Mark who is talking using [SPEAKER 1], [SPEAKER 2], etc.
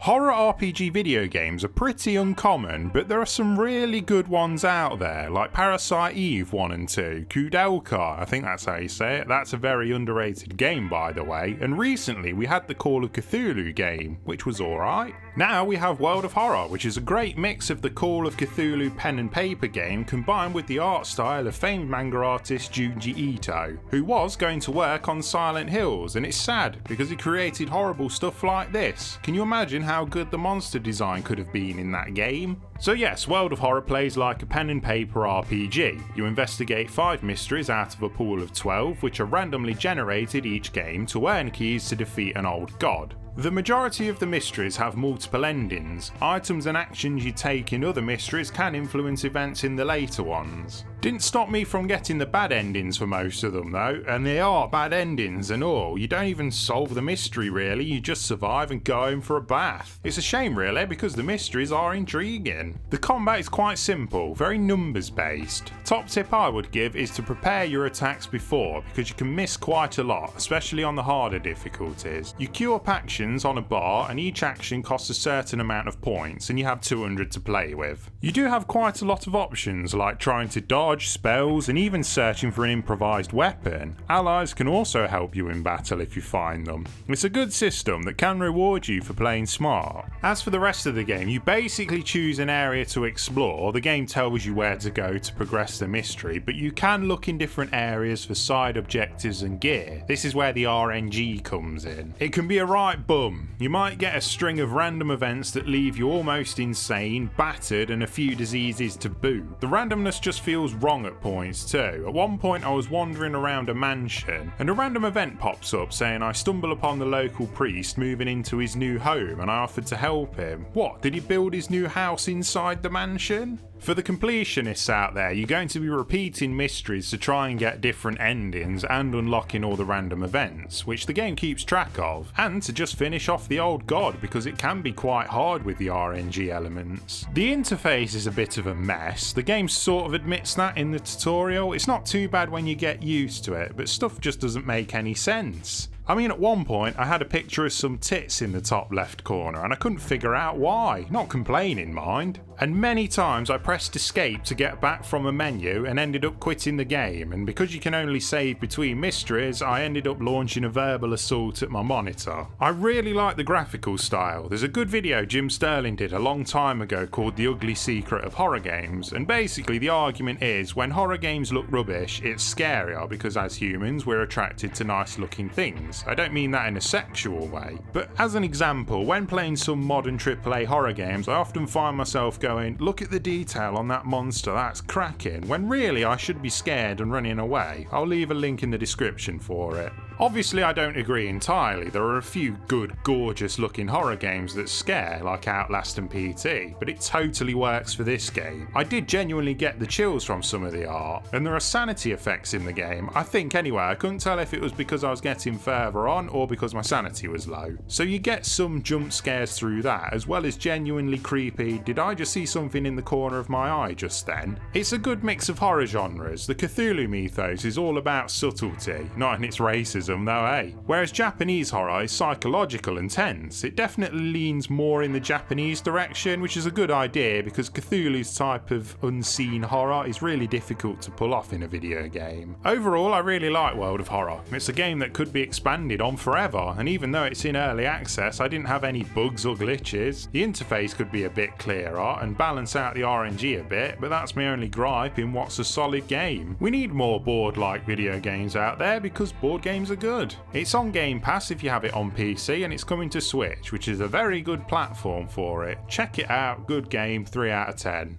[SPEAKER 1] Horror RPG video games are pretty uncommon, but there are some really good ones out there, like Parasite Eve 1 and 2, Kudelka, I think that's how you say it. That's a very underrated game, by the way, and recently we had the Call of Cthulhu game, which was alright. Now we have World of Horror, which is a great mix of the Call of Cthulhu pen and paper game combined with the art style of famed manga artist Junji Ito, who was going to work on Silent Hills, and it's sad because he created horrible stuff like this. Can you imagine how good the monster design could have been in that game? So yes, World of Horror plays like a pen and paper RPG. You investigate 5 mysteries out of a pool of 12, which are randomly generated each game to earn keys to defeat an old god. The majority of the mysteries have multiple endings. Items and actions you take in other mysteries can influence events in the later ones. Didn't stop me from getting the bad endings for most of them though, and they are bad endings and all. You don't even solve the mystery really, you just survive and go home for a bath. It's a shame really, because the mysteries are intriguing. The combat is quite simple, very numbers based. Top tip I would give is to prepare your attacks before, because you can miss quite a lot, especially on the harder difficulties. You queue up actions on a bar and each action costs a certain amount of points and you have 200 to play with. You do have quite a lot of options like trying to dodge spells and even searching for an improvised weapon. Allies can also help you in battle if you find them. It's a good system that can reward you for playing smart. As for the rest of the game, you basically choose an area to explore. The game tells you where to go to progress the mystery, but you can look in different areas for side objectives and gear. This is where the RNG comes in. It can be a right bum. You might get a string of random events that leave you almost insane, battered, and a few diseases to boot. The randomness just feels wrong at points too. At one point I was wandering around a mansion and a random event pops up saying I stumble upon the local priest moving into his new home and I offered to help him. What, did he build his new house inside the mansion? For the completionists out there, you're going to be repeating mysteries to try and get different endings and unlocking all the random events, which the game keeps track of, and to just finish off the old god because it can be quite hard with the RNG elements. The interface is a bit of a mess. The game sort of admits that in the tutorial. It's not too bad when you get used to it, but stuff just doesn't make any sense. I mean, at one point I had a picture of some tits in the top left corner and I couldn't figure out why. Not complaining, mind. And many times I pressed escape to get back from a menu and ended up quitting the game, and because you can only save between mysteries, I ended up launching a verbal assault at my monitor. I really like the graphical style. There's a good video Jim Sterling did a long time ago called The Ugly Secret of Horror Games, and basically the argument is when horror games look rubbish, it's scarier because as humans we're attracted to nice looking things. I don't mean that in a sexual way, but as an example, when playing some modern AAA horror games, I often find myself going, look at the detail on that monster, that's cracking, when really I should be scared and running away. I'll leave a link in the description for it. Obviously I don't agree entirely. There are a few good, gorgeous looking horror games that scare, like Outlast and PT, but it totally works for this game. I did genuinely get the chills from some of the art, and there are sanity effects in the game. I think anyway, I couldn't tell if it was because I was getting further on or because my sanity was low. So you get some jump scares through that, as well as genuinely creepy, did I just see something in the corner of my eye just then? It's a good mix of horror genres. The Cthulhu mythos is all about subtlety, not in its racism though, eh? Whereas Japanese horror is psychological and tense. It definitely leans more in the Japanese direction, which is a good idea because Cthulhu's type of unseen horror is really difficult to pull off in a video game. Overall, I really like World of Horror. It's a game that could be expanded on forever, and even though it's in early access, I didn't have any bugs or glitches. The interface could be a bit clearer and balance out the RNG a bit, but that's my only gripe in what's a solid game. We need more board-like video games out there because board games are good. It's on Game Pass if you have it on PC, and it's coming to Switch, which is a very good platform for it. Check it out, good game, 3 out of 10.